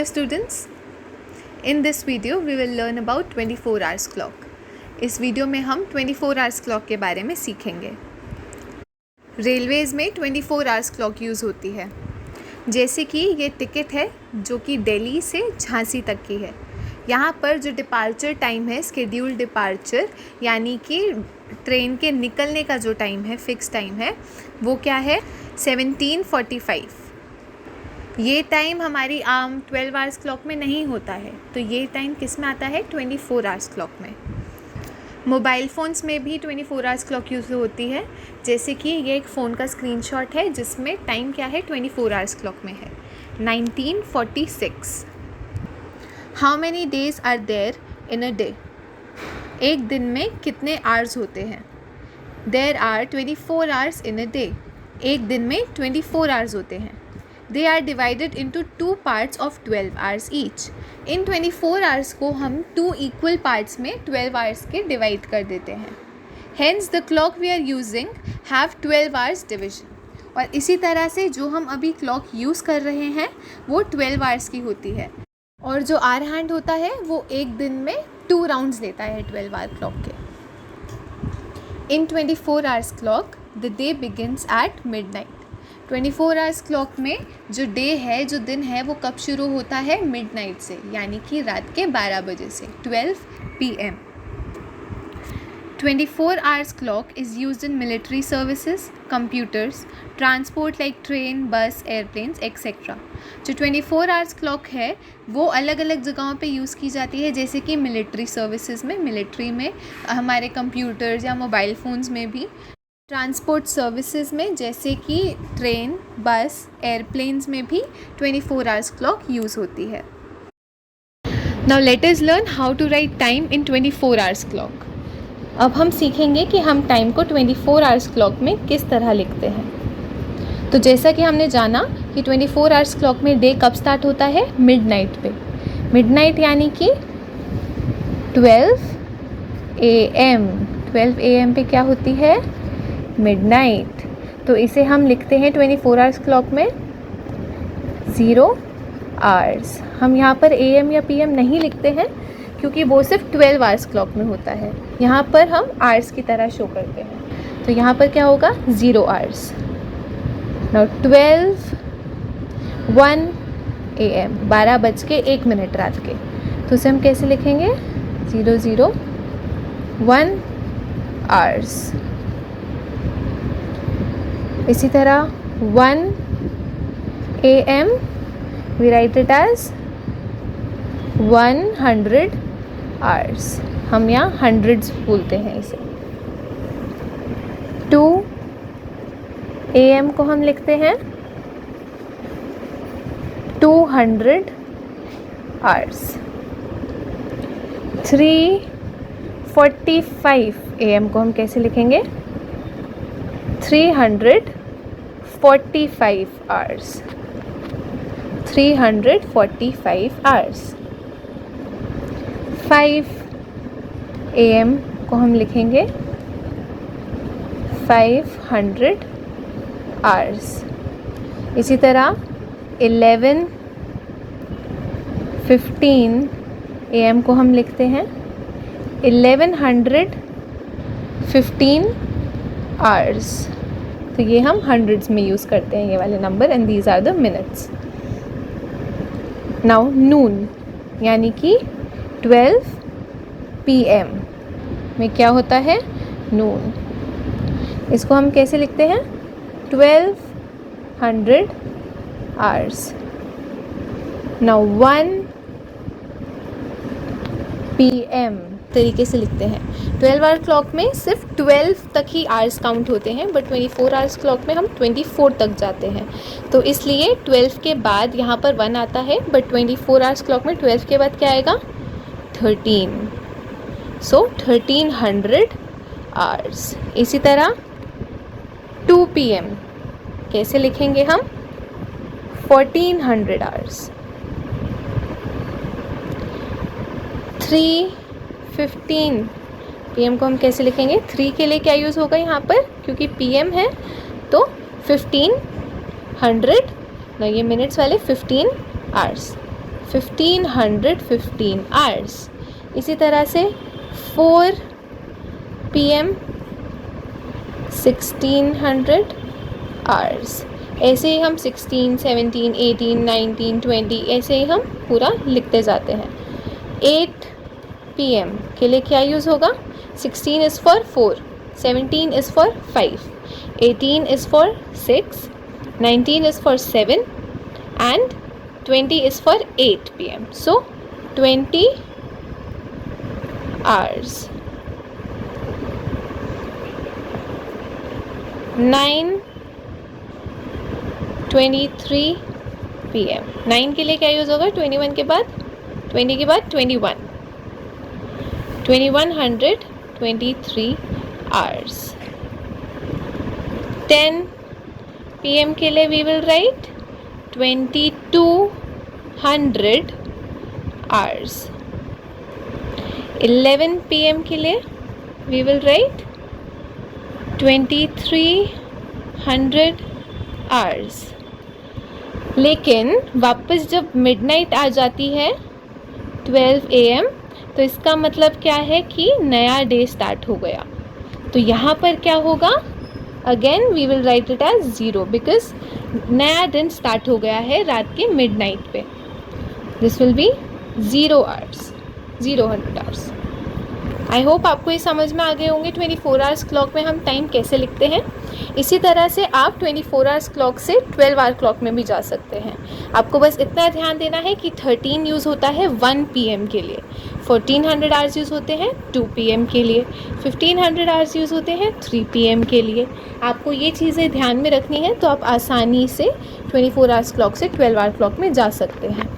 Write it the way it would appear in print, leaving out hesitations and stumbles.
students, in this video we will learn about 24 hours clock. इस video में हम 24 hours clock के बारे में सीखेंगे। रेलवेज़ में 24 hours clock यूज़ होती है। जैसे कि ये टिकट है जो कि दिल्ली से झांसी तक की है। यहाँ पर जो डिपार्चर टाइम है, स्केड्यूल डिपार्चर, यानी कि ट्रेन के निकलने का जो टाइम है, फिक्स टाइम है, वो क्या है 17:45। ये टाइम हमारी आम 12 आवर्स क्लॉक में नहीं होता है, तो ये टाइम किस में आता है 24 आवर्स क्लॉक में। मोबाइल फ़ोन्स में भी 24 आवर्स क्लॉक यूज़ होती है। जैसे कि ये एक फ़ोन का स्क्रीनशॉट है जिसमें टाइम क्या है 24 आवर्स क्लॉक में है 1946। How many days are there in a day? एक दिन में कितने आवर्स होते हैं? There are 24 hours in a day. एक दिन में 24 आवर्स होते हैं। They are divided into 2 parts of 12 hours each. In 24 hours को हम 2 equal parts में 12 hours के divide कर देते हैं. Hence the clock we are using have 12 hours division. और इसी तरह से जो हम अभी clock यूज़ कर रहे हैं वो 12 hours की होती है, और जो आवर हैंड होता है वो एक दिन में 2 rounds लेता है 12 hour clock के. In 24 hours clock the day begins at midnight. 24 hours clock में जो डे है, जो दिन है, वो कब शुरू होता है? मिडनाइट से, यानी कि रात के 12 बजे से 12 PM. 24 hours clock is used in military services, computers, transport like train, बस, एयरप्लेन्स एक्सेट्रा. जो 24 आवर्स क्लॉक है वो अलग अलग जगहों पे यूज़ की जाती है, जैसे कि मिलिट्री सर्विसेज में, मिलिट्री में, हमारे कंप्यूटर्स या मोबाइल फ़ोन्स में भी, ट्रांसपोर्ट सर्विसेज में जैसे कि ट्रेन, बस, एयरप्लेन्स में भी 24 आवर्स क्लॉक यूज़ होती है. Now let us learn how to write time in 24 hours clock. अब हम सीखेंगे कि हम टाइम को 24 आवर्स क्लॉक में किस तरह लिखते हैं. तो जैसा कि हमने जाना कि 24 आवर्स क्लॉक में डे कब स्टार्ट होता है? मिडनाइट पे. मिडनाइट यानी कि 12 AM. 12 AM पे क्या होती है? मिडनाइट. तो इसे हम लिखते हैं 24 आवर्स क्लॉक में 0 आवर्स. हम यहाँ पर AM या PM नहीं लिखते हैं क्योंकि वो सिर्फ 12 आवर्स क्लॉक में होता है. यहाँ पर हम आवर्स की तरह शो करते हैं. तो यहाँ पर क्या होगा? 0 आवर्स. नाउ 12:01 AM, 12:01 रात के. तो इसे हम कैसे लिखेंगे? 0:01 आवर्स. इसी तरह 1 AM we write it as 100 hours. हम यहाँ हंड्रेड्स बोलते हैं इसे. 2 AM को हम लिखते हैं 200 hours. 3:45 AM को हम कैसे लिखेंगे? 345 hours. 345 hours. 5 AM को हम लिखेंगे 500 hours. इसी तरह 11:15 AM को हम लिखते हैं 1115 hours. तो ये हम हंड्रेड्स में यूज़ करते हैं ये वाले number, and these are the minutes. Now noon यानी कि 12 PM में क्या होता है? नून. इसको हम कैसे लिखते हैं? 1200 hours. नाउ 1 PM तरीके से लिखते हैं. 12 आवर क्लॉक में सिर्फ 12 तक ही आवर्स काउंट होते हैं, बट 24 आवर्स क्लॉक में हम 24 तक जाते हैं. तो इसलिए 12 के बाद यहाँ पर 1 आता है, बट 24 आवर्स क्लॉक में 12 के बाद क्या आएगा? 13. सो 1300 आवर्स. इसी तरह 2 PM कैसे लिखेंगे हम? 1400 आवर्स. 3:15 PM को हम कैसे लिखेंगे? 3 के लिए क्या यूज़ होगा यहाँ पर? क्योंकि PM है तो 1500 ना, ये मिनट्स वाले 15 आवर्स. 1515 आवर्स। इसी तरह से 4 PM 1600 आवर्स। ऐसे ही हम 16, 17, 18, 19, 20 ऐसे ही हम पूरा लिखते जाते हैं। 8 PM के लिए क्या यूज़ होगा? 16 is for 4, 17 is for 5, 18 is for 6, 19 is for 7 and 20 is for 8 PM. So 20 hours. 9:23 PM. 9 के लिए क्या यूज़ होगा? 21 के बाद, 20 के बाद 21, 2123 hours. 10 PM के लिए we will write 2200 hours. 11 PM के लिए we will write 2300 hours. लेकिन वापस जब मिडनाइट आ जाती है 12 AM, तो इसका मतलब क्या है कि नया डे स्टार्ट हो गया। तो यहाँ पर क्या होगा? Again we will write it as 0 because नया दिन स्टार्ट हो गया है रात के मिडनाइट पे। This will be 0 hours, 000 hours. I hope आपको ये समझ में आ गए होंगे 24 आवर्स क्लॉक में हम टाइम कैसे लिखते हैं। इसी तरह से आप 24 आवर्स क्लॉक से 12 आवर क्लॉक में भी जा सकते हैं। आपको बस इतना ध्यान देना है कि 13 यूज़ होता है 1 PM के लिए, 1400 आवर्स यूज़ होते हैं 2 PM के लिए, 1500 आवर्स यूज़ होते हैं 3 PM के लिए। आपको ये चीज़ें ध्यान में रखनी है तो आप आसानी से 24 आवर्स क्लॉक से 12 आवर क्लॉक में जा सकते हैं।